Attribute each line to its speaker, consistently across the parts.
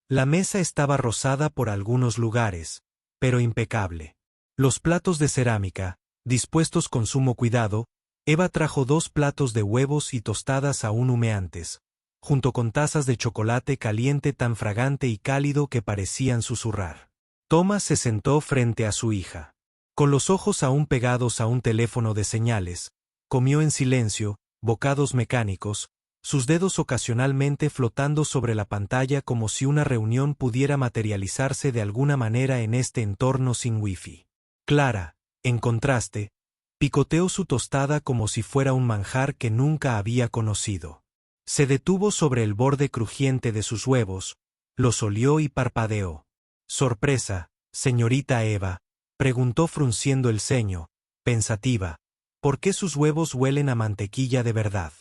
Speaker 1: La mesa estaba rozada por algunos lugares, pero impecable. Los platos de cerámica, dispuestos con sumo cuidado, Eva trajo 2 platos de huevos y tostadas aún humeantes, junto con tazas de chocolate caliente tan fragante y cálido que parecían susurrar. Thomas se sentó frente a su hija. Con los ojos aún pegados a un teléfono de señales, comió en silencio, bocados mecánicos, sus dedos ocasionalmente flotando sobre la pantalla como si una reunión pudiera materializarse de alguna manera en este entorno sin wifi. Clara, en contraste, picoteó su tostada como si fuera un manjar que nunca había conocido. Se detuvo sobre el borde crujiente de sus huevos, los olió y parpadeó. «Sorpresa, señorita Eva», preguntó frunciendo el ceño, pensativa, «¿por qué sus huevos huelen a mantequilla de verdad?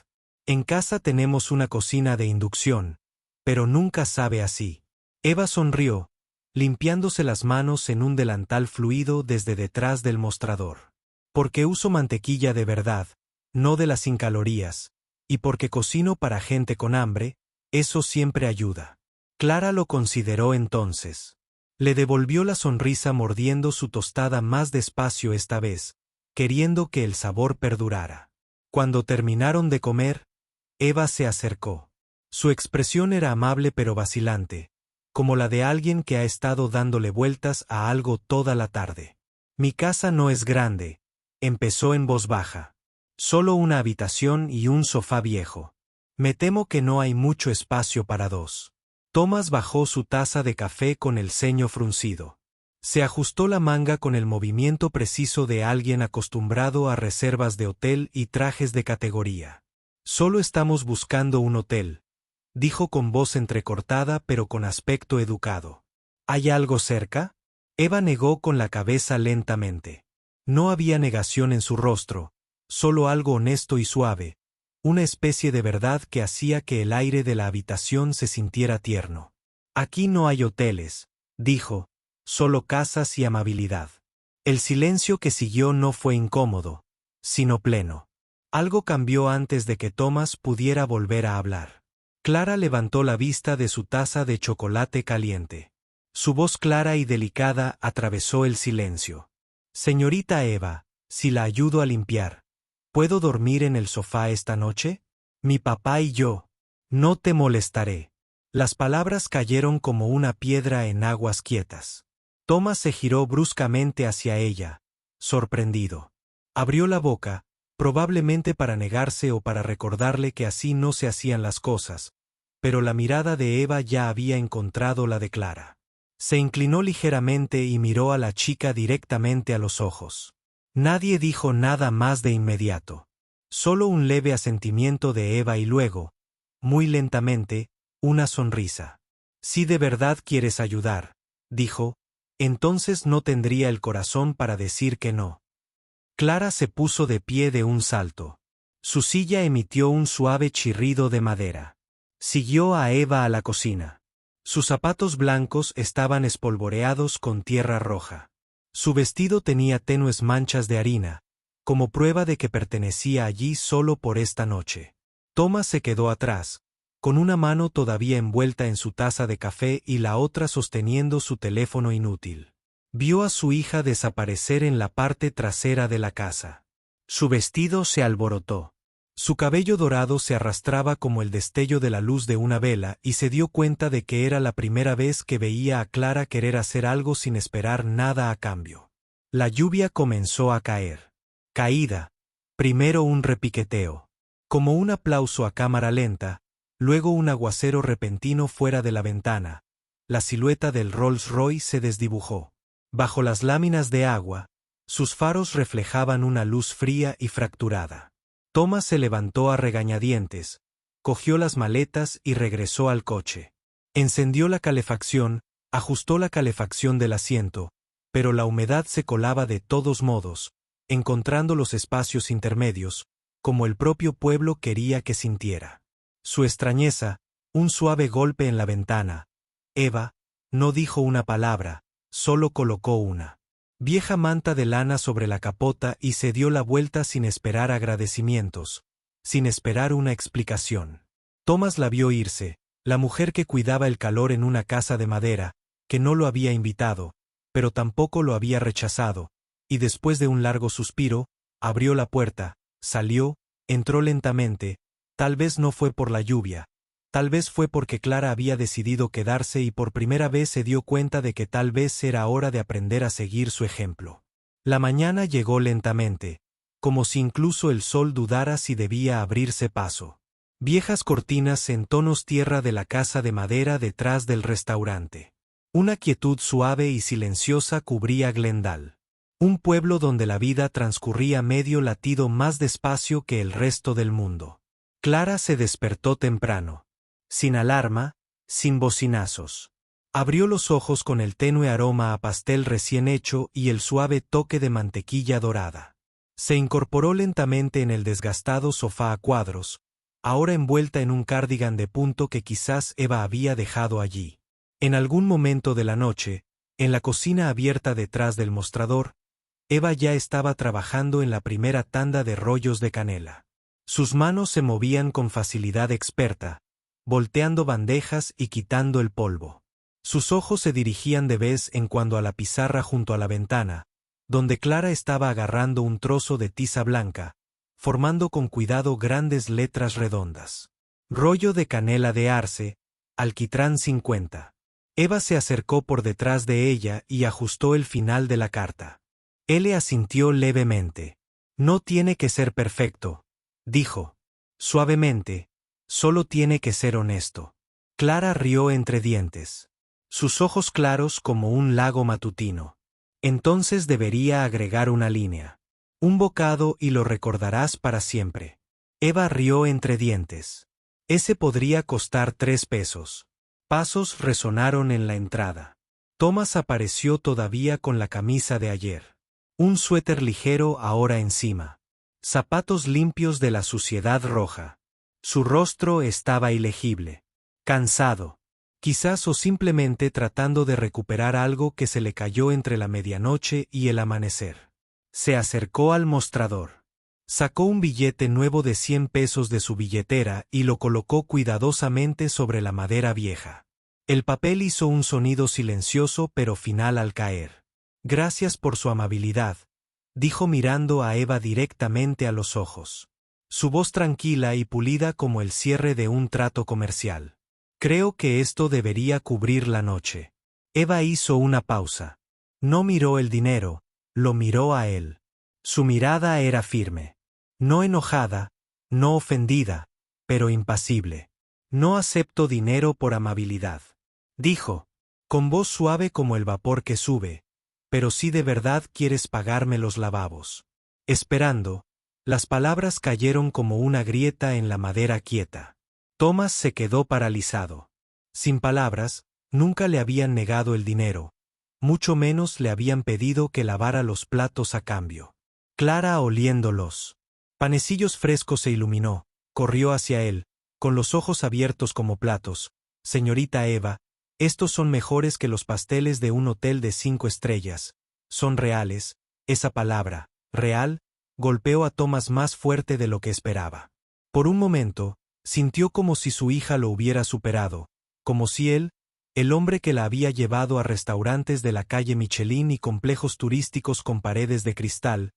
Speaker 1: En casa tenemos una cocina de inducción, pero nunca sabe así». Eva sonrió, limpiándose las manos en un delantal fluido desde detrás del mostrador. «Porque uso mantequilla de verdad, no de las sin calorías, y porque cocino para gente con hambre, eso siempre ayuda». Clara lo consideró entonces. Le devolvió la sonrisa mordiendo su tostada más despacio esta vez, queriendo que el sabor perdurara. Cuando terminaron de comer, Eva se acercó. Su expresión era amable pero vacilante, como la de alguien que ha estado dándole vueltas a algo toda la tarde. «Mi casa no es grande», empezó en voz baja. «Solo una habitación y un sofá viejo. Me temo que no hay mucho espacio para 2». Thomas bajó su taza de café con el ceño fruncido. Se ajustó la manga con el movimiento preciso de alguien acostumbrado a reservas de hotel y trajes de categoría. «Solo estamos buscando un hotel», dijo con voz entrecortada pero con aspecto educado. «¿Hay algo cerca?» Eva negó con la cabeza lentamente. No había negación en su rostro, solo algo honesto y suave, una especie de verdad que hacía que el aire de la habitación se sintiera tierno. «Aquí no hay hoteles», dijo, «solo casas y amabilidad». El silencio que siguió no fue incómodo, sino pleno. Algo cambió antes de que Thomas pudiera volver a hablar. Clara levantó la vista de su taza de chocolate caliente. Su voz clara y delicada atravesó el silencio. «Señorita Eva, si la ayudo a limpiar, ¿puedo dormir en el sofá esta noche? Mi papá y yo. No te molestaré». Las palabras cayeron como una piedra en aguas quietas. Thomas se giró bruscamente hacia ella, sorprendido. Abrió la boca, probablemente para negarse o para recordarle que así no se hacían las cosas, pero la mirada de Eva ya había encontrado la de Clara. Se inclinó ligeramente y miró a la chica directamente a los ojos. Nadie dijo nada más de inmediato. Solo un leve asentimiento de Eva y luego, muy lentamente, una sonrisa. «Si de verdad quieres ayudar», dijo, «entonces no tendría el corazón para decir que no». Clara se puso de pie de un salto. Su silla emitió un suave chirrido de madera. Siguió a Eva a la cocina. Sus zapatos blancos estaban espolvoreados con tierra roja. Su vestido tenía tenues manchas de harina, como prueba de que pertenecía allí solo por esta noche. Thomas se quedó atrás, con una mano todavía envuelta en su taza de café y la otra sosteniendo su teléfono inútil. Vio a su hija desaparecer en la parte trasera de la casa. Su vestido se alborotó. Su cabello dorado se arrastraba como el destello de la luz de una vela y se dio cuenta de que era la primera vez que veía a Clara querer hacer algo sin esperar nada a cambio. La lluvia comenzó a caer. Caída. Primero un repiqueteo. Como un aplauso a cámara lenta, luego un aguacero repentino fuera de la ventana. La silueta del Rolls Royce se desdibujó. Bajo las láminas de agua, sus faros reflejaban una luz fría y fracturada. Thomas se levantó a regañadientes, cogió las maletas y regresó al coche. Encendió la calefacción, ajustó la calefacción del asiento, pero la humedad se colaba de todos modos, encontrando los espacios intermedios, como el propio pueblo quería que sintiera. Su extrañeza, un suave golpe en la ventana. Eva no dijo una palabra, solo colocó una vieja manta de lana sobre la capota y se dio la vuelta sin esperar agradecimientos, sin esperar una explicación. Thomas la vio irse, La mujer que cuidaba el calor en una casa de madera, que no lo había invitado, pero tampoco lo había rechazado, y después de un largo suspiro, abrió la puerta, salió, entró lentamente, tal vez no fue por la lluvia, tal vez fue porque Clara había decidido quedarse y por primera vez se dio cuenta de que tal vez era hora de aprender a seguir su ejemplo. La mañana llegó lentamente, como si incluso el sol dudara si debía abrirse paso. Viejas cortinas en tonos tierra de la casa de madera detrás del restaurante. Una quietud suave y silenciosa cubría Glendale. Un pueblo donde la vida transcurría medio latido más despacio que el resto del mundo. Clara se despertó temprano. Sin alarma, sin bocinazos. Abrió los ojos con el tenue aroma a pastel recién hecho y el suave toque de mantequilla dorada. Se incorporó lentamente en el desgastado sofá a cuadros, ahora envuelta en un cardigan de punto que quizás Eva había dejado allí. En algún momento de la noche, en la cocina abierta detrás del mostrador, Eva ya estaba trabajando en la primera tanda de rollos de canela. Sus manos se movían con facilidad experta, volteando bandejas y quitando el polvo. Sus ojos se dirigían de vez en cuando a la pizarra junto a la ventana, donde Clara estaba agarrando un trozo de tiza blanca, formando con cuidado grandes letras redondas. Rollo de canela de arce, alquitrán 50. Eva se acercó por detrás de ella y ajustó el final de la carta. Él asintió levemente. No tiene que ser perfecto, dijo. Suavemente, solo tiene que ser honesto. Clara rió entre dientes. Sus ojos claros como un lago matutino. Entonces debería agregar una línea. Un bocado y lo recordarás para siempre. Eva rió entre dientes. Ese podría costar 3 pesos. Pasos resonaron en la entrada. Thomas apareció todavía con la camisa de ayer. Un suéter ligero ahora encima. Zapatos limpios de la suciedad roja. Su rostro estaba ilegible. Cansado. Quizás o simplemente tratando de recuperar algo que se le cayó entre la medianoche y el amanecer. Se acercó al mostrador. Sacó un billete nuevo de 100 pesos de su billetera y lo colocó cuidadosamente sobre la madera vieja. El papel hizo un sonido silencioso pero final al caer. Gracias por su amabilidad, dijo mirando a Eva directamente a los ojos. Su voz tranquila y pulida como el cierre de un trato comercial. Creo que esto debería cubrir la noche. Eva hizo una pausa. No miró el dinero, lo miró a él. Su mirada era firme. No enojada, no ofendida, pero impasible. No acepto dinero por amabilidad, dijo, con voz suave como el vapor que sube, pero si de verdad quieres pagarme los lavabos. Esperando, las palabras cayeron como una grieta en la madera quieta. Thomas se quedó paralizado. Sin palabras, nunca le habían negado el dinero, mucho menos le habían pedido que lavara los platos a cambio. Clara oliéndolos. Panecillos frescos se iluminó, corrió hacia él, con los ojos abiertos como platos. Señorita Eva, estos son mejores que los pasteles de un hotel de 5 estrellas. Son reales, esa palabra, real, golpeó a Thomas más fuerte de lo que esperaba. Por un momento, sintió como si su hija lo hubiera superado, como si él, el hombre que la había llevado a restaurantes de la calle Michelin y complejos turísticos con paredes de cristal,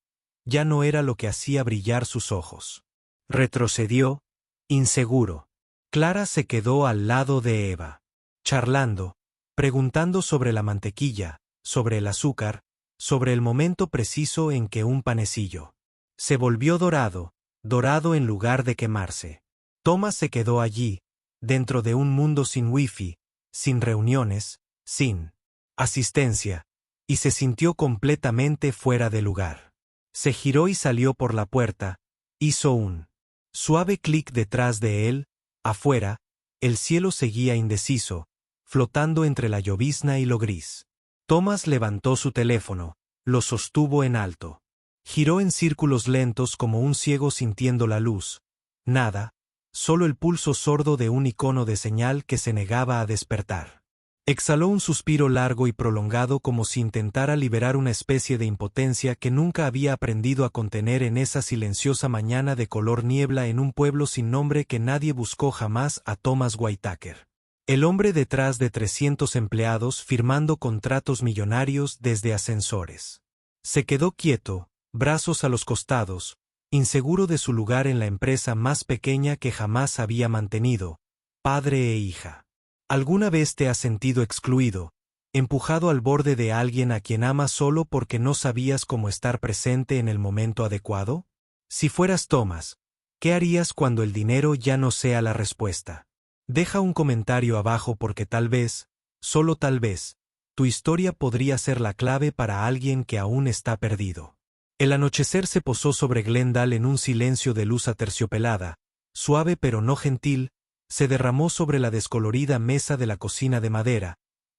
Speaker 1: ya no era lo que hacía brillar sus ojos. Retrocedió, inseguro. Clara se quedó al lado de Eva, charlando, preguntando sobre la mantequilla, sobre el azúcar, sobre el momento preciso en que un panecillo se volvió dorado, dorado en lugar de quemarse. Thomas se quedó allí, dentro de un mundo sin wifi, sin reuniones, sin asistencia, y se sintió completamente fuera de lugar. Se giró y salió por la puerta, hizo un suave clic detrás de él, afuera, el cielo seguía indeciso, flotando entre la llovizna y lo gris. Thomas levantó su teléfono, lo sostuvo en alto. Giró en círculos lentos como un ciego sintiendo la luz. Nada. Solo el pulso sordo de un icono de señal que se negaba a despertar. Exhaló un suspiro largo y prolongado como si intentara liberar una especie de impotencia que nunca había aprendido a contener en esa silenciosa mañana de color niebla en un pueblo sin nombre que nadie buscó jamás a Thomas Whitaker. El hombre detrás de 300 empleados firmando contratos millonarios desde ascensores. Se quedó quieto, brazos a los costados, inseguro de su lugar en la empresa más pequeña que jamás había mantenido, padre e hija. ¿Alguna vez te has sentido excluido, empujado al borde de alguien a quien amas solo porque no sabías cómo estar presente en el momento adecuado? Si fueras Thomas, ¿qué harías cuando el dinero ya no sea la respuesta? Deja un comentario abajo porque tal vez, solo tal vez, tu historia podría ser la clave para alguien que aún está perdido. El anochecer se posó sobre Glendale en un silencio de luz aterciopelada, suave pero no gentil, se derramó sobre la descolorida mesa de la cocina de madera,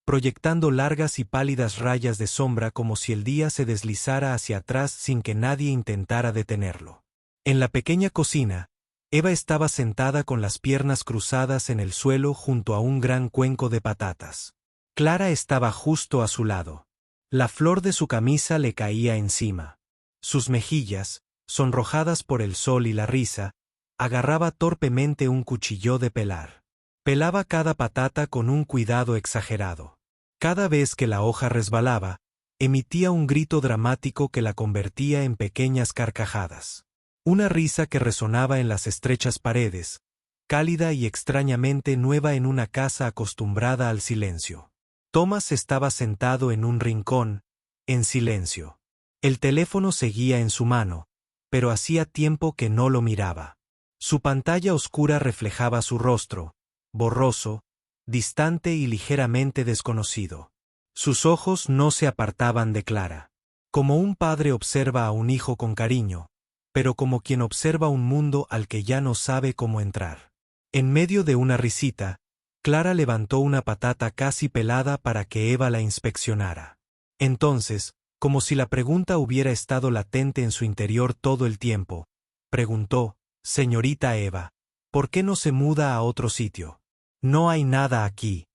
Speaker 1: proyectando largas y pálidas rayas de sombra como si el día se deslizara hacia atrás sin que nadie intentara detenerlo. En la pequeña cocina, Eva estaba sentada con las piernas cruzadas en el suelo junto a un gran cuenco de patatas. Clara estaba justo a su lado. La flor de su camisa le caía encima. Sus mejillas, sonrojadas por el sol y la risa, agarraba torpemente un cuchillo de pelar. Pelaba cada patata con un cuidado exagerado. Cada vez que la hoja resbalaba, emitía un grito dramático que la convertía en pequeñas carcajadas. Una risa que resonaba en las estrechas paredes, cálida y extrañamente nueva en una casa acostumbrada al silencio. Thomas estaba sentado en un rincón, en silencio. El teléfono seguía en su mano, pero hacía tiempo que no lo miraba. Su pantalla oscura reflejaba su rostro, borroso, distante y ligeramente desconocido. Sus ojos no se apartaban de Clara. Como un padre observa a un hijo con cariño, pero como quien observa un mundo al que ya no sabe cómo entrar. En medio de una risita, Clara levantó una patata casi pelada para que Eva la inspeccionara. Entonces, como si la pregunta hubiera estado latente en su interior todo el tiempo, preguntó: «Señorita Eva, ¿por qué no se muda a otro sitio? No hay nada aquí.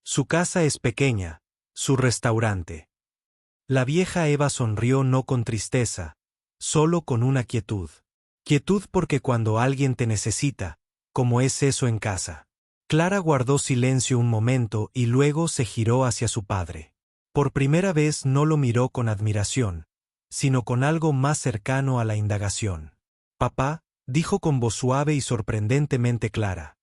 Speaker 1: Su casa es pequeña, su restaurante». La vieja Eva sonrió no con tristeza, solo con una quietud. Quietud porque cuando alguien te necesita, como es eso en casa. Clara guardó silencio un momento y luego se giró hacia su padre. Por primera vez no lo miró con admiración, sino con algo más cercano a la indagación. «Papá», dijo con voz suave y sorprendentemente clara,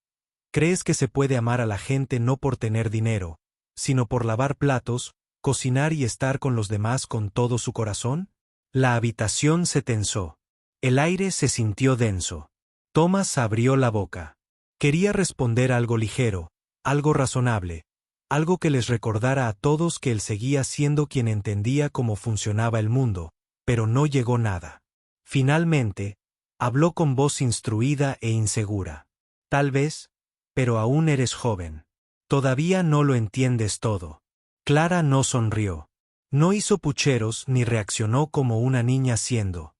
Speaker 1: «¿crees que se puede amar a la gente no por tener dinero, sino por lavar platos, cocinar y estar con los demás con todo su corazón?» La habitación se tensó. El aire se sintió denso. Thomas abrió la boca. Quería responder algo ligero, algo razonable, algo que les recordara a todos que él seguía siendo quien entendía cómo funcionaba el mundo, pero no llegó nada. Finalmente, habló con voz instruida e insegura. «Tal vez, pero aún eres joven. Todavía no lo entiendes todo». Clara no sonrió. No hizo pucheros ni reaccionó como una niña haciendo.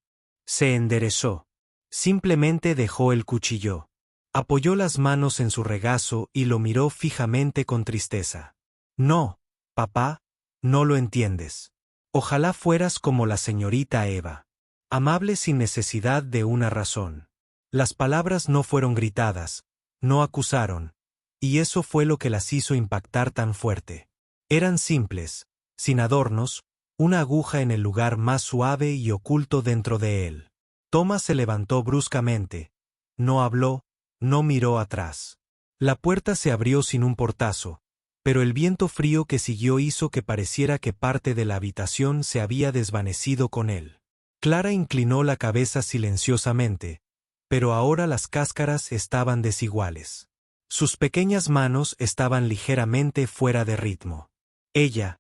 Speaker 1: Se enderezó. Simplemente dejó el cuchillo. Apoyó las manos en su regazo y lo miró fijamente con tristeza. «No, papá, no lo entiendes. Ojalá fueras como la señorita Eva. Amable sin necesidad de una razón». Las palabras no fueron gritadas, no acusaron, y eso fue lo que las hizo impactar tan fuerte. Eran simples, sin adornos, una aguja en el lugar más suave y oculto dentro de él. Thomas se levantó bruscamente. No habló, no miró atrás. La puerta se abrió sin un portazo, pero el viento frío que siguió hizo que pareciera que parte de la habitación se había desvanecido con él. Clara inclinó la cabeza silenciosamente, pero ahora las cáscaras estaban desiguales. Sus pequeñas manos estaban ligeramente fuera de ritmo. Ella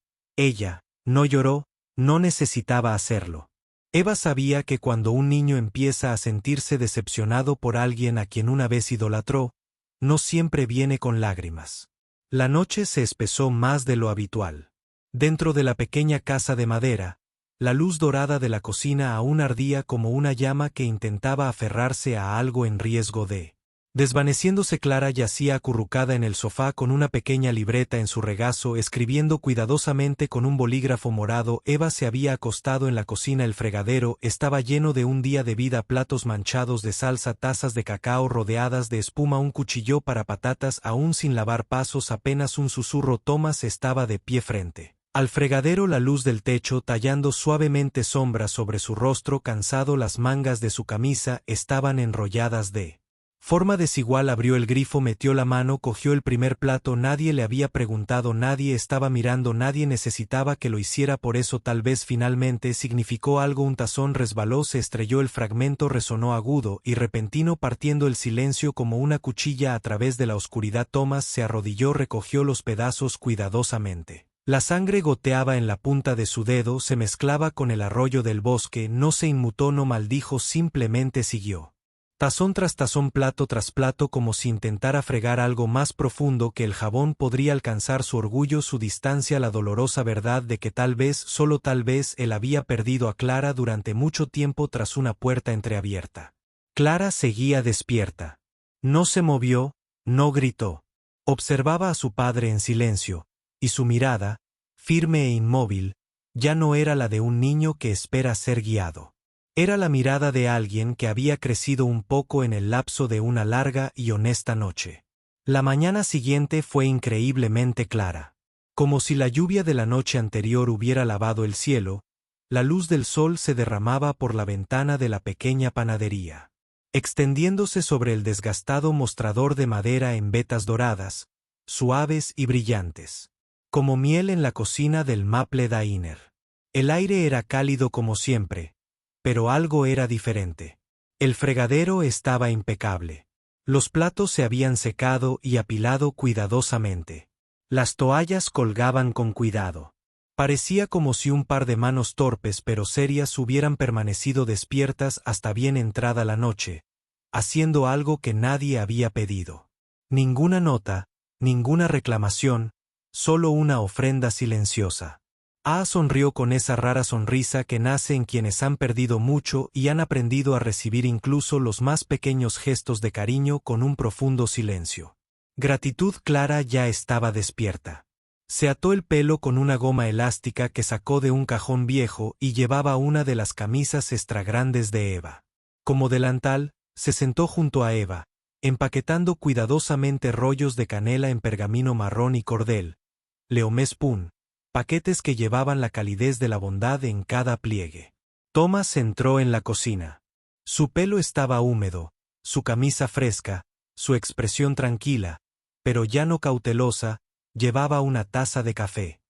Speaker 1: no lloró, no necesitaba hacerlo. Eva sabía que cuando un niño empieza a sentirse decepcionado por alguien a quien una vez idolatró, no siempre viene con lágrimas. La noche se espesó más de lo habitual. Dentro de la pequeña casa de madera, la luz dorada de la cocina aún ardía como una llama que intentaba aferrarse a algo en riesgo de Desvaneciéndose, Clara yacía acurrucada en el sofá con una pequeña libreta en su regazo, escribiendo cuidadosamente con un bolígrafo morado. Eva se había acostado en la cocina. El fregadero estaba lleno de un día de vida: platos manchados de salsa, tazas de cacao rodeadas de espuma, un cuchillo para patatas aún sin lavar, pasos, apenas un susurro. Thomas estaba de pie frente al fregadero, la luz del techo tallando suavemente sombras sobre su rostro cansado. Las mangas de su camisa estaban enrolladas de forma desigual. Abrió el grifo, metió la mano, cogió el primer plato. Nadie le había preguntado, nadie estaba mirando, nadie necesitaba que lo hiciera. Por eso tal vez finalmente significó algo. Un tazón resbaló, se estrelló, el fragmento resonó agudo y repentino, partiendo el silencio como una cuchilla a través de la oscuridad. Thomas se arrodilló, recogió los pedazos cuidadosamente. La sangre goteaba en la punta de su dedo, se mezclaba con el arroyo del bosque. No se inmutó, no maldijo, simplemente siguió. Tazón tras tazón, plato tras plato, como si intentara fregar algo más profundo que el jabón podría alcanzar. Su orgullo, su distancia, la dolorosa verdad de que tal vez, solo tal vez, él había perdido a Clara durante mucho tiempo tras una puerta entreabierta. Clara seguía despierta. No se movió, no gritó. Observaba a su padre en silencio, y su mirada, firme e inmóvil, ya no era la de un niño que espera ser guiado. Era la mirada de alguien que había crecido un poco en el lapso de una larga y honesta noche. La mañana siguiente fue increíblemente clara. Como si la lluvia de la noche anterior hubiera lavado el cielo, la luz del sol se derramaba por la ventana de la pequeña panadería, extendiéndose sobre el desgastado mostrador de madera en vetas doradas, suaves y brillantes, como miel en la cocina del Maple Diner. El aire era cálido como siempre, pero algo era diferente. El fregadero estaba impecable. Los platos se habían secado y apilado cuidadosamente. Las toallas colgaban con cuidado. Parecía como si un par de manos torpes pero serias hubieran permanecido despiertas hasta bien entrada la noche, haciendo algo que nadie había pedido. Ninguna nota, ninguna reclamación, solo una ofrenda silenciosa. Sonrió con esa rara sonrisa que nace en quienes han perdido mucho y han aprendido a recibir incluso los más pequeños gestos de cariño con un profundo silencio. Gratitud. Clara ya estaba despierta. Se ató el pelo con una goma elástica que sacó de un cajón viejo y llevaba una de las camisas extra grandes de Eva. Como delantal, se sentó junto a Eva, empaquetando cuidadosamente rollos de canela en pergamino marrón y cordel, Leomespun, paquetes que llevaban la calidez de la bondad en cada pliegue. Thomas entró en la cocina. Su pelo estaba húmedo, su camisa fresca, su expresión tranquila, pero ya no cautelosa. Llevaba una taza de café.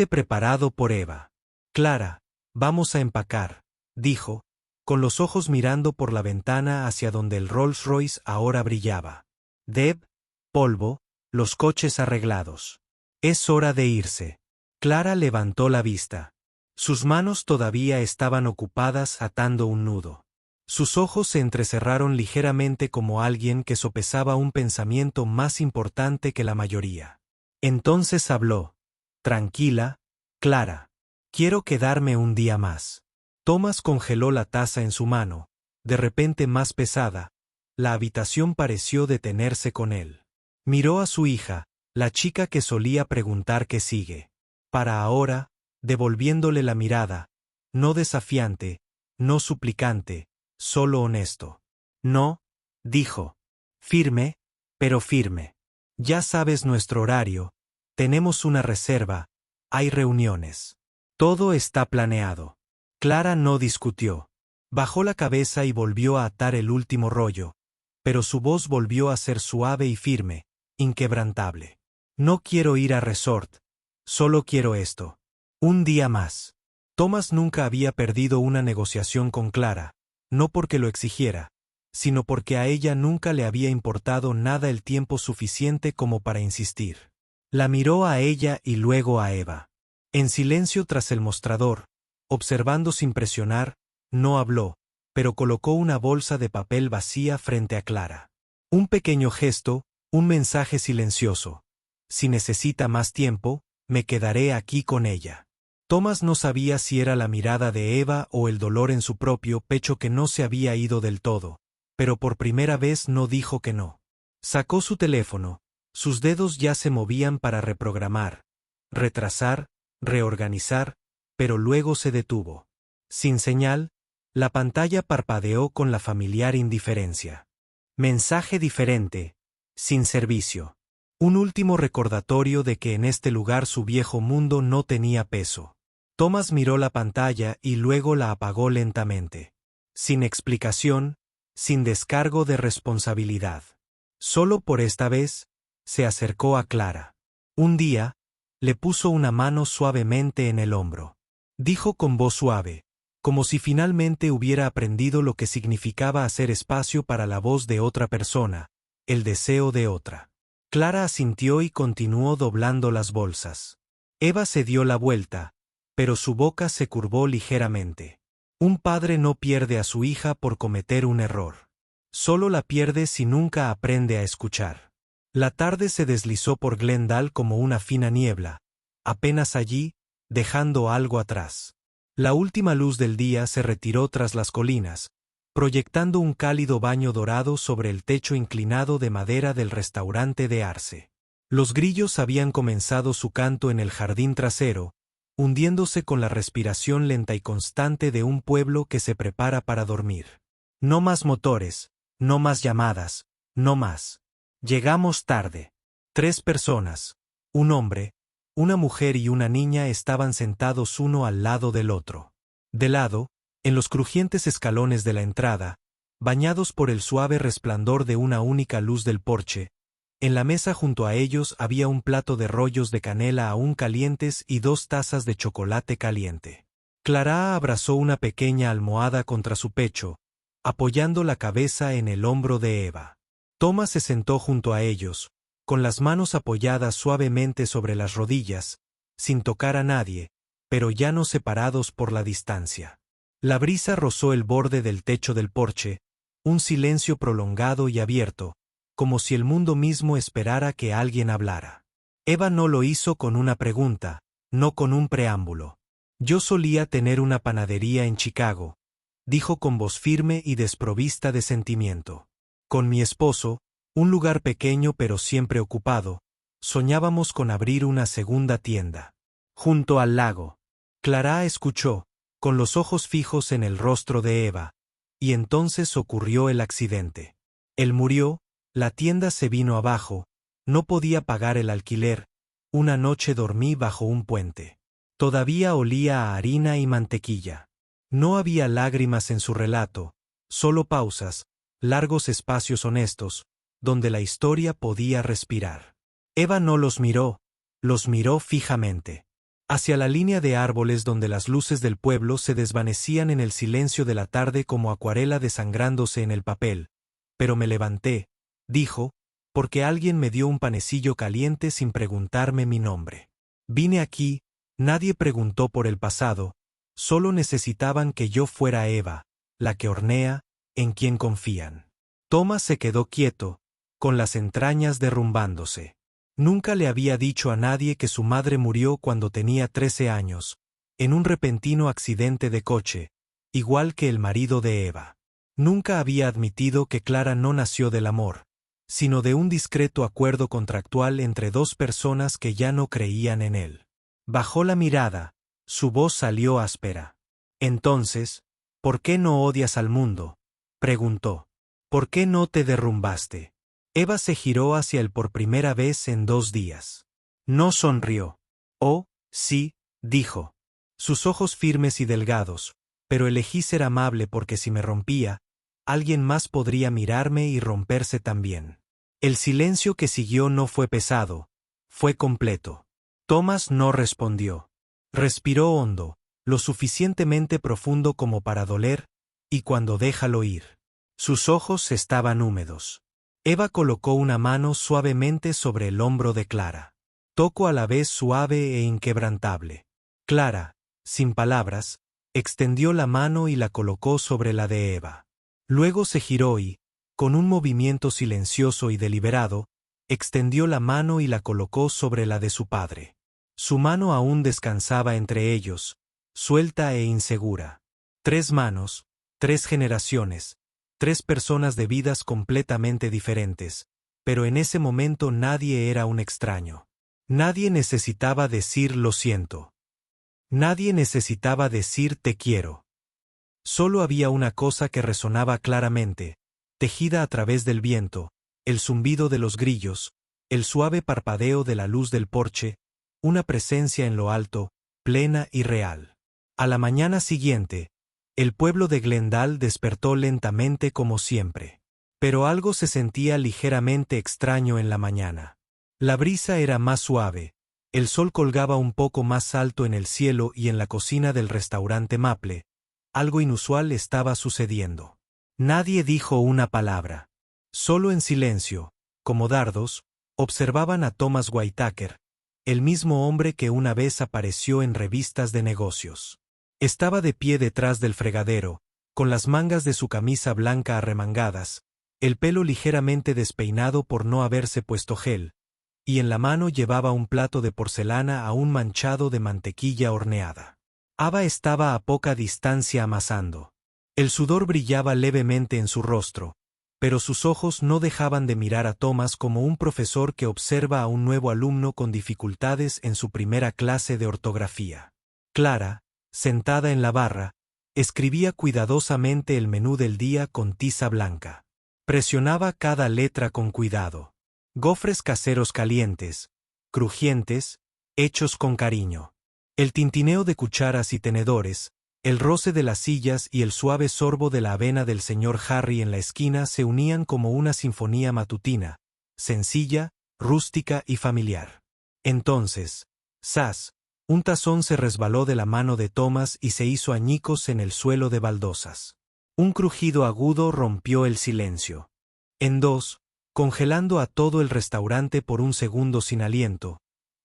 Speaker 1: Preparado por Eva. Clara, vamos a empacar, dijo, con los ojos mirando por la ventana hacia donde el Rolls Royce ahora brillaba. Deb, polvo, los coches arreglados. Es hora de irse. Clara levantó la vista. Sus manos todavía estaban ocupadas atando un nudo. Sus ojos se entrecerraron ligeramente como alguien que sopesaba un pensamiento más importante que la mayoría. Entonces habló. Tranquila, Clara. Quiero quedarme un día más. Thomas congeló la taza en su mano, de repente más pesada. La habitación pareció detenerse con él. Miró a su hija, la chica que solía preguntar qué sigue. Para ahora, devolviéndole la mirada, no desafiante, no suplicante, solo honesto. No, dijo. Firme, pero firme. Ya sabes nuestro horario, tenemos una reserva, hay reuniones. Todo está planeado. Clara no discutió. Bajó la cabeza y volvió a atar el último rollo, pero su voz volvió a ser suave y firme, inquebrantable. No quiero ir a resort. Solo quiero esto. Un día más. Thomas nunca había perdido una negociación con Clara, no porque lo exigiera, sino porque a ella nunca le había importado nada el tiempo suficiente como para insistir. La miró a ella y luego a Eva. En silencio tras el mostrador, observando sin presionar, no habló, pero colocó una bolsa de papel vacía frente a Clara. Un pequeño gesto, un mensaje silencioso. Si necesita más tiempo, me quedaré aquí con ella. Thomas no sabía si era la mirada de Eva o el dolor en su propio pecho que no se había ido del todo, pero por primera vez no dijo que no. Sacó su teléfono, sus dedos ya se movían para reprogramar, retrasar, reorganizar, pero luego se detuvo. Sin señal, la pantalla parpadeó con la familiar indiferencia. Mensaje diferente, sin servicio. Un último recordatorio de que en este lugar su viejo mundo no tenía peso. Thomas miró la pantalla y luego la apagó lentamente. Sin explicación, sin descargo de responsabilidad. Solo por esta vez, se acercó a Clara. Un día, le puso una mano suavemente en el hombro. Dijo con voz suave, como si finalmente hubiera aprendido lo que significaba hacer espacio para la voz de otra persona, el deseo de otra. Clara asintió y continuó doblando las bolsas. Eva se dio la vuelta, pero su boca se curvó ligeramente. Un padre no pierde a su hija por cometer un error. Solo la pierde si nunca aprende a escuchar. La tarde se deslizó por Glendale como una fina niebla, apenas allí, dejando algo atrás. La última luz del día se retiró tras las colinas, proyectando un cálido baño dorado sobre el techo inclinado de madera del restaurante de Arce. Los grillos habían comenzado su canto en el jardín trasero, hundiéndose con la respiración lenta y constante de un pueblo que se prepara para dormir. No más motores, no más llamadas, no más. Llegamos tarde. 3 personas, un hombre, una mujer y una niña estaban sentados uno al lado del otro. De lado, en los crujientes escalones de la entrada, bañados por el suave resplandor de una única luz del porche, en la mesa junto a ellos había un plato de rollos de canela aún calientes y 2 tazas de chocolate caliente. Clara abrazó una pequeña almohada contra su pecho, apoyando la cabeza en el hombro de Eva. Thomas se sentó junto a ellos, con las manos apoyadas suavemente sobre las rodillas, sin tocar a nadie, pero ya no separados por la distancia. La brisa rozó el borde del techo del porche, un silencio prolongado y abierto, como si el mundo mismo esperara que alguien hablara. Eva no lo hizo con una pregunta, no con un preámbulo. Yo solía tener una panadería en Chicago, dijo con voz firme y desprovista de sentimiento. Con mi esposo, un lugar pequeño pero siempre ocupado, soñábamos con abrir una segunda tienda. Junto al lago. Clara escuchó, con los ojos fijos en el rostro de Eva, y entonces ocurrió el accidente. Él murió, la tienda se vino abajo, no podía pagar el alquiler, una noche dormí bajo un puente. Todavía olía a harina y mantequilla. No había lágrimas en su relato, solo pausas, largos espacios honestos, donde la historia podía respirar. Eva no los miró fijamente. Hacia la línea de árboles donde las luces del pueblo se desvanecían en el silencio de la tarde como acuarela desangrándose en el papel. Pero me levanté, dijo, porque alguien me dio un panecillo caliente sin preguntarme mi nombre. Vine aquí, nadie preguntó por el pasado, solo necesitaban que yo fuera Eva, la que hornea, en quien confían. Thomas se quedó quieto, con las entrañas derrumbándose. Nunca le había dicho a nadie que su madre murió cuando tenía 13 años, en un repentino accidente de coche, igual que el marido de Eva. Nunca había admitido que Clara no nació del amor, sino de un discreto acuerdo contractual entre 2 personas que ya no creían en él. Bajó la mirada, su voz salió áspera. Entonces, ¿por qué no odias al mundo?, preguntó. ¿Por qué no te derrumbaste? Eva se giró hacia él por primera vez en 2 días. No sonrió. Oh, sí, dijo. Sus ojos firmes y delgados, pero elegí ser amable porque si me rompía, alguien más podría mirarme y romperse también. El silencio que siguió no fue pesado, fue completo. Thomas no respondió. Respiró hondo, lo suficientemente profundo como para doler, y cuando déjalo ir. Sus ojos estaban húmedos. Eva colocó una mano suavemente sobre el hombro de Clara. Toco a la vez suave e inquebrantable. Clara, sin palabras, extendió la mano y la colocó sobre la de Eva. Luego se giró y, con un movimiento silencioso y deliberado, extendió la mano y la colocó sobre la de su padre. Su mano aún descansaba entre ellos, suelta e insegura. 3 manos, 3 generaciones, 3 personas de vidas completamente diferentes, pero en ese momento nadie era un extraño. Nadie necesitaba decir lo siento. Nadie necesitaba decir te quiero. Solo había una cosa que resonaba claramente, tejida a través del viento, el zumbido de los grillos, el suave parpadeo de la luz del porche, una presencia en lo alto, plena y real. A la mañana siguiente, el pueblo de Glendale despertó lentamente como siempre. Pero algo se sentía ligeramente extraño en la mañana. La brisa era más suave, el sol colgaba un poco más alto en el cielo y en la cocina del restaurante Maple, algo inusual estaba sucediendo. Nadie dijo una palabra. Solo en silencio, como dardos, observaban a Thomas Whitaker, el mismo hombre que una vez apareció en revistas de negocios. Estaba de pie detrás del fregadero, con las mangas de su camisa blanca arremangadas, el pelo ligeramente despeinado por no haberse puesto gel, y en la mano llevaba un plato de porcelana aún manchado de mantequilla horneada. Ava estaba a poca distancia amasando. El sudor brillaba levemente en su rostro, pero sus ojos no dejaban de mirar a Thomas como un profesor que observa a un nuevo alumno con dificultades en su primera clase de ortografía. Clara, sentada en la barra, escribía cuidadosamente el menú del día con tiza blanca. Presionaba cada letra con cuidado. Gofres caseros calientes, crujientes, hechos con cariño. El tintineo de cucharas y tenedores, el roce de las sillas y el suave sorbo de la avena del señor Harry en la esquina se unían como una sinfonía matutina, sencilla, rústica y familiar. Entonces, ¡zas!, un tazón se resbaló de la mano de Thomas y se hizo añicos en el suelo de baldosas. Un crujido agudo rompió el silencio. En dos, congelando a todo el restaurante por un segundo sin aliento,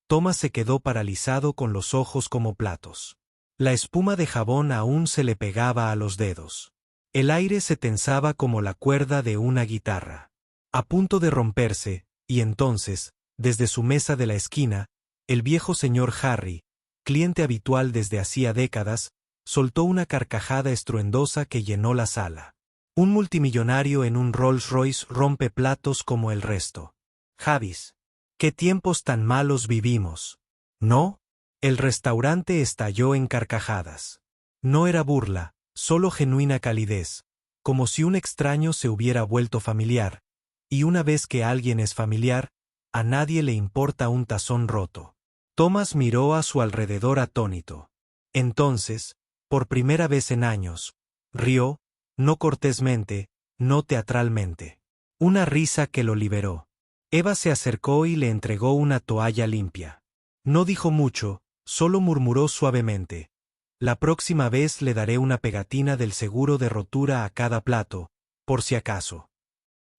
Speaker 1: Thomas se quedó paralizado con los ojos como platos. La espuma de jabón aún se le pegaba a los dedos. El aire se tensaba como la cuerda de una guitarra. A punto de romperse, y entonces, desde su mesa de la esquina, el viejo señor Harry, cliente habitual desde hacía décadas, soltó una carcajada estruendosa que llenó la sala. Un multimillonario en un Rolls Royce rompe platos como el resto. Javis, ¿qué tiempos tan malos vivimos? ¿No? El restaurante estalló en carcajadas. No era burla, solo genuina calidez, como si un extraño se hubiera vuelto familiar, y una vez que alguien es familiar, a nadie le importa un tazón roto. Thomas miró a su alrededor atónito. Entonces, por primera vez en años, rió, no cortésmente, no teatralmente. Una risa que lo liberó. Eva se acercó y le entregó una toalla limpia. No dijo mucho, solo murmuró suavemente: la próxima vez le daré una pegatina del seguro de rotura a cada plato, por si acaso.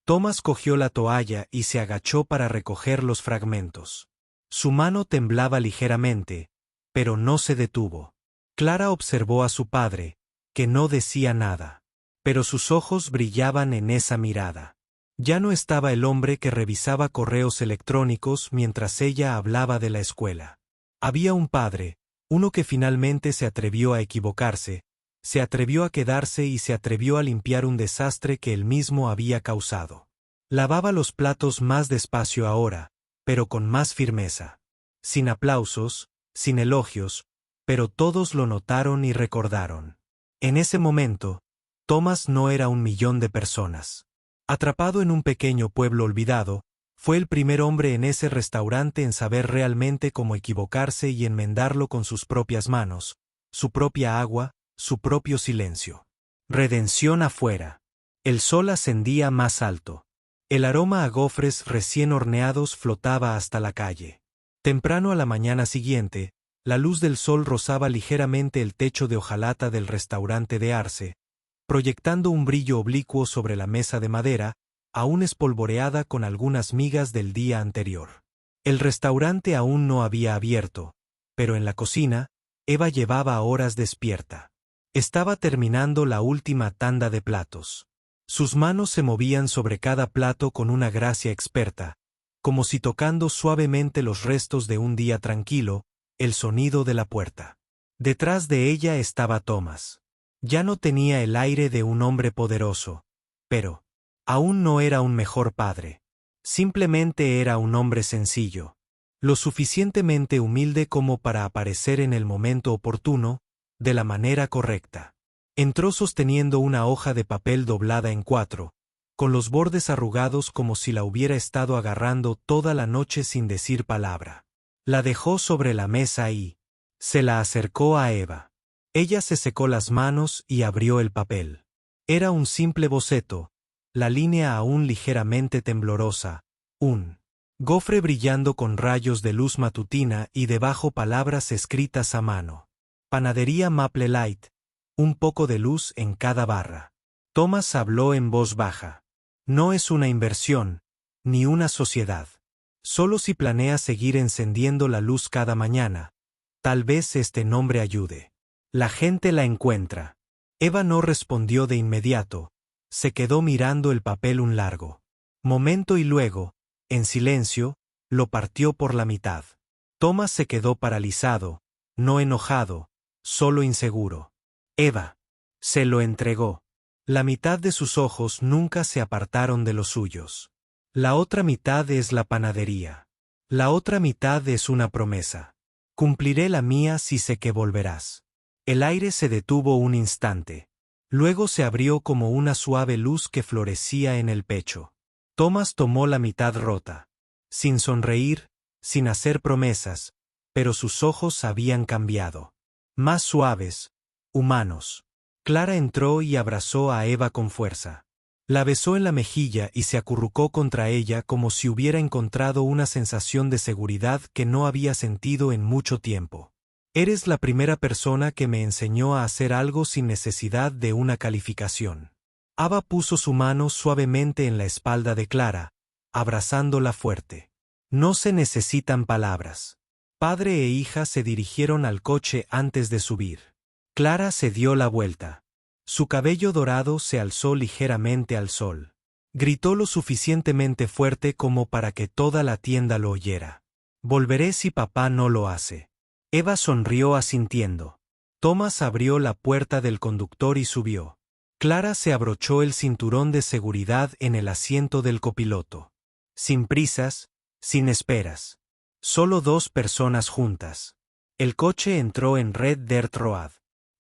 Speaker 1: Thomas cogió la toalla y se agachó para recoger los fragmentos. Su mano temblaba ligeramente, pero no se detuvo. Clara observó a su padre, que no decía nada. Pero sus ojos brillaban en esa mirada. Ya no estaba el hombre que revisaba correos electrónicos mientras ella hablaba de la escuela. Había un padre, uno que finalmente se atrevió a equivocarse, se atrevió a quedarse y se atrevió a limpiar un desastre que él mismo había causado. Lavaba los platos más despacio ahora, pero con más firmeza. Sin aplausos, sin elogios, pero todos lo notaron y recordaron. En ese momento, Thomas no era 1.000.000 de personas. Atrapado en un pequeño pueblo olvidado, fue el primer hombre en ese restaurante en saber realmente cómo equivocarse y enmendarlo con sus propias manos, su propia agua, su propio silencio. Redención afuera. El sol ascendía más alto. El aroma a gofres recién horneados flotaba hasta la calle. Temprano a la mañana siguiente, la luz del sol rozaba ligeramente el techo de hojalata del restaurante de Arce, proyectando un brillo oblicuo sobre la mesa de madera, aún espolvoreada con algunas migas del día anterior. El restaurante aún no había abierto, pero en la cocina, Eva llevaba horas despierta. Estaba terminando la última tanda de platos. Sus manos se movían sobre cada plato con una gracia experta, como si tocando suavemente los restos de un día tranquilo, el sonido de la puerta. Detrás de ella estaba Thomas. Ya no tenía el aire de un hombre poderoso, pero aún no era un mejor padre. Simplemente era un hombre sencillo. Lo suficientemente humilde como para aparecer en el momento oportuno, de la manera correcta. Entró sosteniendo una hoja de papel doblada en 4, con los bordes arrugados como si la hubiera estado agarrando toda la noche sin decir palabra. La dejó sobre la mesa y se la acercó a Eva. Ella se secó las manos y abrió el papel. Era un simple boceto, la línea aún ligeramente temblorosa, un gofre brillando con rayos de luz matutina y debajo palabras escritas a mano. Panadería Maple Light, un poco de luz en cada barra. Thomas habló en voz baja. No es una inversión, ni una sociedad. Solo si planea seguir encendiendo la luz cada mañana, tal vez este nombre ayude. La gente la encuentra. Eva no respondió de inmediato, se quedó mirando el papel un largo momento y luego, en silencio, lo partió por la mitad. Thomas se quedó paralizado, no enojado, solo inseguro. Eva se lo entregó. La mitad de sus ojos nunca se apartaron de los suyos. La otra mitad es la panadería. La otra mitad es una promesa. Cumpliré la mía si sé que volverás. El aire se detuvo un instante. Luego se abrió como una suave luz que florecía en el pecho. Thomas tomó la mitad rota. Sin sonreír, sin hacer promesas, pero sus ojos habían cambiado. Más suaves, humanos. Clara entró y abrazó a Eva con fuerza. La besó en la mejilla y se acurrucó contra ella como si hubiera encontrado una sensación de seguridad que no había sentido en mucho tiempo. Eres la primera persona que me enseñó a hacer algo sin necesidad de una calificación. Ava puso su mano suavemente en la espalda de Clara, abrazándola fuerte. No se necesitan palabras. Padre e hija se dirigieron al coche antes de subir. Clara se dio la vuelta. Su cabello dorado se alzó ligeramente al sol. Gritó lo suficientemente fuerte como para que toda la tienda lo oyera. Volveré si papá no lo hace. Eva sonrió asintiendo. Thomas abrió la puerta del conductor y subió. Clara se abrochó el cinturón de seguridad en el asiento del copiloto. Sin prisas, sin esperas. Solo dos personas juntas. El coche entró en Red Dirt Road.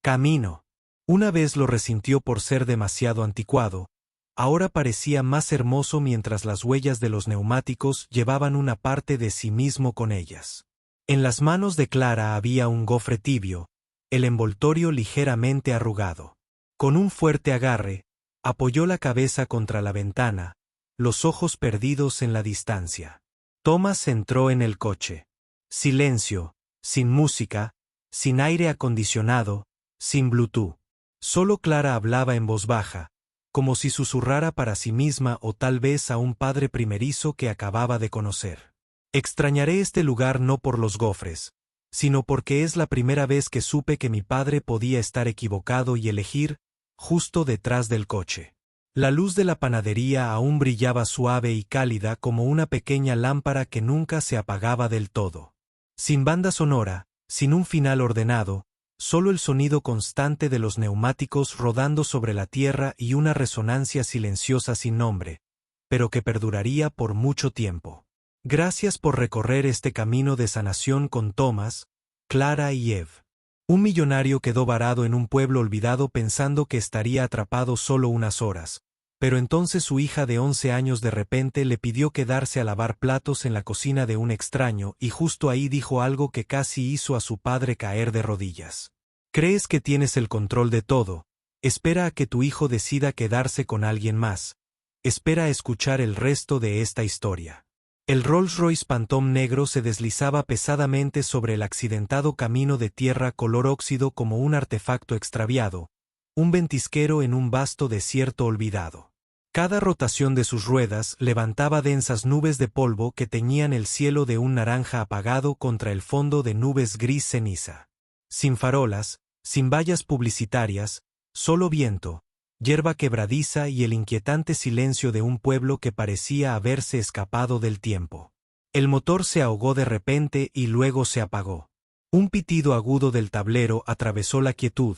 Speaker 1: Camino. Una vez lo resintió por ser demasiado anticuado, ahora parecía más hermoso mientras las huellas de los neumáticos llevaban una parte de sí mismo con ellas. En las manos de Clara había un gofre tibio, el envoltorio ligeramente arrugado. Con un fuerte agarre, apoyó la cabeza contra la ventana, los ojos perdidos en la distancia. Thomas entró en el coche. Silencio, sin música, sin aire acondicionado, sin Bluetooth. Solo Clara hablaba en voz baja, como si susurrara para sí misma o tal vez a un padre primerizo que acababa de conocer. Extrañaré este lugar no por los gofres, sino porque es la primera vez que supe que mi padre podía estar equivocado y elegir, justo detrás del coche. La luz de la panadería aún brillaba suave y cálida como una pequeña lámpara que nunca se apagaba del todo. Sin banda sonora, sin un final ordenado, solo el sonido constante de los neumáticos rodando sobre la tierra y una resonancia silenciosa sin nombre, pero que perduraría por mucho tiempo. Gracias por recorrer este camino de sanación con Thomas, Clara y Eve. Un millonario quedó varado en un pueblo olvidado pensando que estaría atrapado solo unas horas, pero entonces su hija de 11 años de repente le pidió quedarse a lavar platos en la cocina de un extraño y justo ahí dijo algo que casi hizo a su padre caer de rodillas. Crees que tienes el control de todo, espera a que tu hijo decida quedarse con alguien más, espera a escuchar el resto de esta historia. El Rolls-Royce Phantom negro se deslizaba pesadamente sobre el accidentado camino de tierra color óxido como un artefacto extraviado, un ventisquero en un vasto desierto olvidado. Cada rotación de sus ruedas levantaba densas nubes de polvo que teñían el cielo de un naranja apagado contra el fondo de nubes gris ceniza. Sin farolas, sin vallas publicitarias, solo viento, hierba quebradiza y el inquietante silencio de un pueblo que parecía haberse escapado del tiempo. El motor se ahogó de repente y luego se apagó. Un pitido agudo del tablero atravesó la quietud,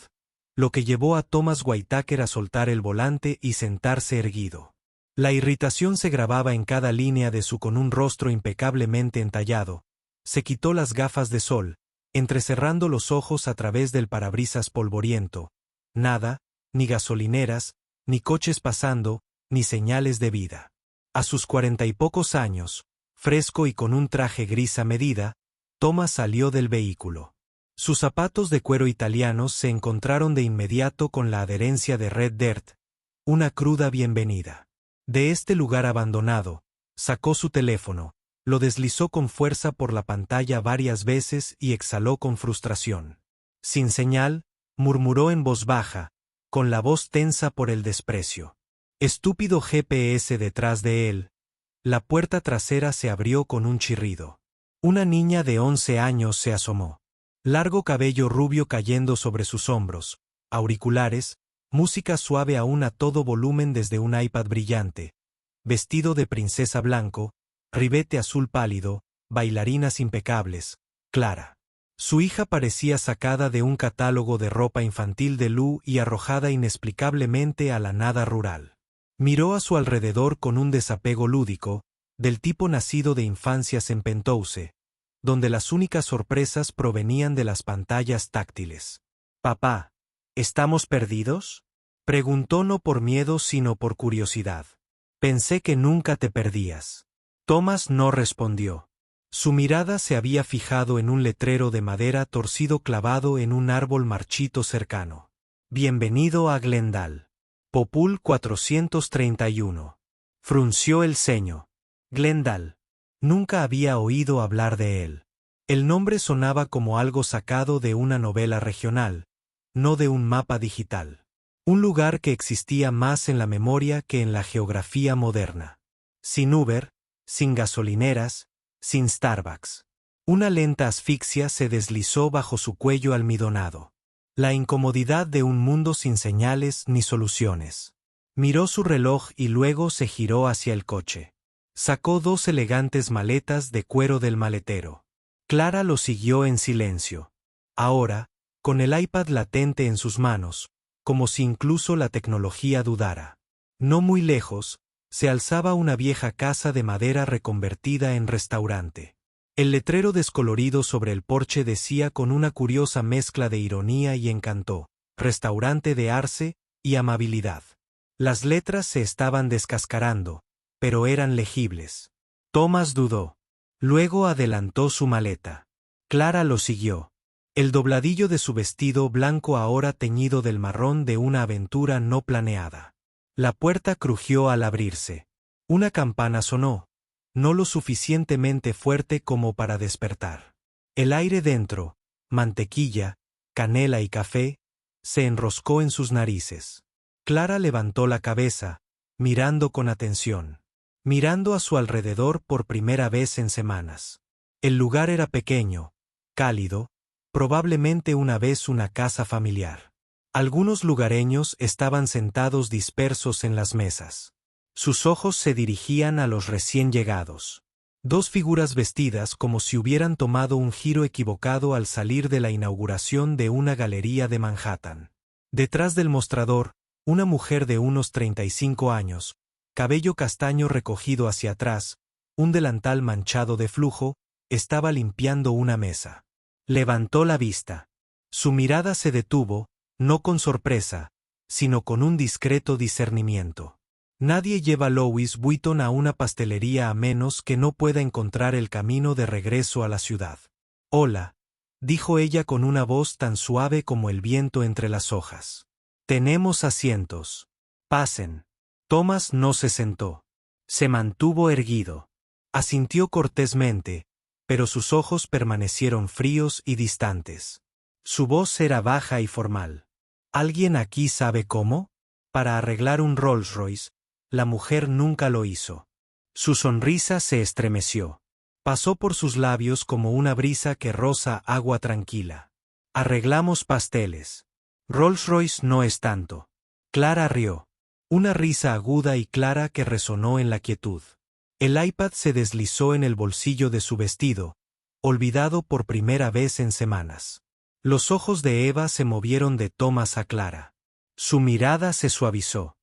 Speaker 1: lo que llevó a Thomas Whitaker a soltar el volante y sentarse erguido. La irritación se grababa en cada línea de su con un rostro impecablemente entallado. Se quitó las gafas de sol, entrecerrando los ojos a través del parabrisas polvoriento. Nada, ni gasolineras, ni coches pasando, ni señales de vida. A sus 40 y pocos años, fresco y con un traje gris a medida, Thomas salió del vehículo. Sus zapatos de cuero italianos se encontraron de inmediato con la adherencia de Red Dirt, una cruda bienvenida. De este lugar abandonado, sacó su teléfono, lo deslizó con fuerza por la pantalla varias veces y exhaló con frustración. Sin señal, murmuró en voz baja, con la voz tensa por el desprecio. Estúpido GPS detrás de él. La puerta trasera se abrió con un chirrido. Una niña de 11 años se asomó. Largo cabello rubio cayendo sobre sus hombros, auriculares, música suave aún a todo volumen desde un iPad brillante, vestido de princesa blanco, ribete azul pálido, bailarinas impecables, Clara. Su hija parecía sacada de un catálogo de ropa infantil de Lou y arrojada inexplicablemente a la nada rural. Miró a su alrededor con un desapego lúdico, del tipo nacido de infancias en Penthouse, donde las únicas sorpresas provenían de las pantallas táctiles. «Papá, ¿estamos perdidos?», preguntó no por miedo sino por curiosidad. «Pensé que nunca te perdías». Thomas no respondió. Su mirada se había fijado en un letrero de madera torcido clavado en un árbol marchito cercano. «Bienvenido a Glendale. Popul 431». Frunció el ceño. Glendale. Nunca había oído hablar de él. El nombre sonaba como algo sacado de una novela regional, no de un mapa digital. Un lugar que existía más en la memoria que en la geografía moderna. Sin Uber, sin gasolineras, sin Starbucks. Una lenta asfixia se deslizó bajo su cuello almidonado. La incomodidad de un mundo sin señales ni soluciones. Miró su reloj y luego se giró hacia el coche. Sacó 2 elegantes maletas de cuero del maletero. Clara lo siguió en silencio. Ahora, con el iPad latente en sus manos, como si incluso la tecnología dudara. No muy lejos, se alzaba una vieja casa de madera reconvertida en restaurante. El letrero descolorido sobre el porche decía con una curiosa mezcla de ironía y encanto: «Restaurante de Arce y amabilidad». Las letras se estaban descascarando, pero eran legibles. Thomas dudó. Luego adelantó su maleta. Clara lo siguió. El dobladillo de su vestido blanco ahora teñido del marrón de una aventura no planeada. La puerta crujió al abrirse. Una campana sonó, no lo suficientemente fuerte como para despertar. El aire dentro, mantequilla, canela y café, se enroscó en sus narices. Clara levantó la cabeza, mirando con atención. Mirando a su alrededor por primera vez en semanas. El lugar era pequeño, cálido, probablemente una vez una casa familiar. Algunos lugareños estaban sentados dispersos en las mesas. Sus ojos se dirigían a los recién llegados. 2 figuras vestidas como si hubieran tomado un giro equivocado al salir de la inauguración de una galería de Manhattan. Detrás del mostrador, una mujer de unos 35 años, cabello castaño recogido hacia atrás, un delantal manchado de flujo, estaba limpiando una mesa. Levantó la vista. Su mirada se detuvo, no con sorpresa, sino con un discreto discernimiento. Nadie lleva Louis Vuitton a una pastelería a menos que no pueda encontrar el camino de regreso a la ciudad. «Hola», dijo ella con una voz tan suave como el viento entre las hojas. «Tenemos asientos. Pasen». Thomas no se sentó. Se mantuvo erguido. Asintió cortésmente, pero sus ojos permanecieron fríos y distantes. Su voz era baja y formal. «¿Alguien aquí sabe cómo? Para arreglar un Rolls Royce, la mujer nunca lo hizo». Su sonrisa se estremeció. Pasó por sus labios como una brisa que roza agua tranquila. «Arreglamos pasteles. Rolls Royce no es tanto». Clara rió. Una risa aguda y clara que resonó en la quietud. El iPad se deslizó en el bolsillo de su vestido, olvidado por primera vez en semanas. Los ojos de Eva se movieron de Thomas a Clara. Su mirada se suavizó.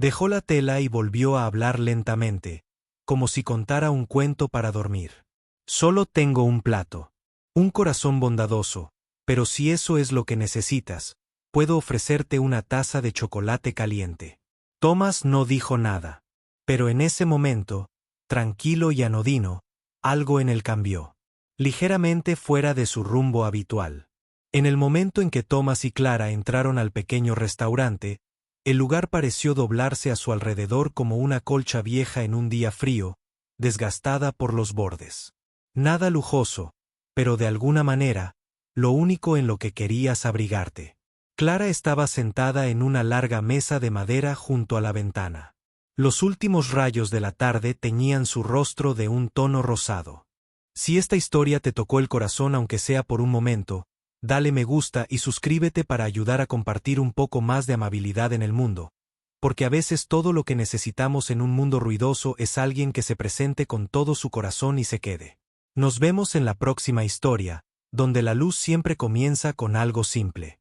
Speaker 1: Dejó la tela y volvió a hablar lentamente, como si contara un cuento para dormir. Solo tengo un plato. Un corazón bondadoso, pero si eso es lo que necesitas, puedo ofrecerte una taza de chocolate caliente. Thomas no dijo nada. Pero en ese momento, tranquilo y anodino, algo en él cambió. Ligeramente fuera de su rumbo habitual. En el momento en que Thomas y Clara entraron al pequeño restaurante, el lugar pareció doblarse a su alrededor como una colcha vieja en un día frío, desgastada por los bordes. Nada lujoso, pero de alguna manera, lo único en lo que querías abrigarte. Clara estaba sentada en una larga mesa de madera junto a la ventana. Los últimos rayos de la tarde teñían su rostro de un tono rosado. Si esta historia te tocó el corazón aunque sea por un momento, dale me gusta y suscríbete para ayudar a compartir un poco más de amabilidad en el mundo, porque a veces todo lo que necesitamos en un mundo ruidoso es alguien que se presente con todo su corazón y se quede. Nos vemos en la próxima historia, donde la luz siempre comienza con algo simple.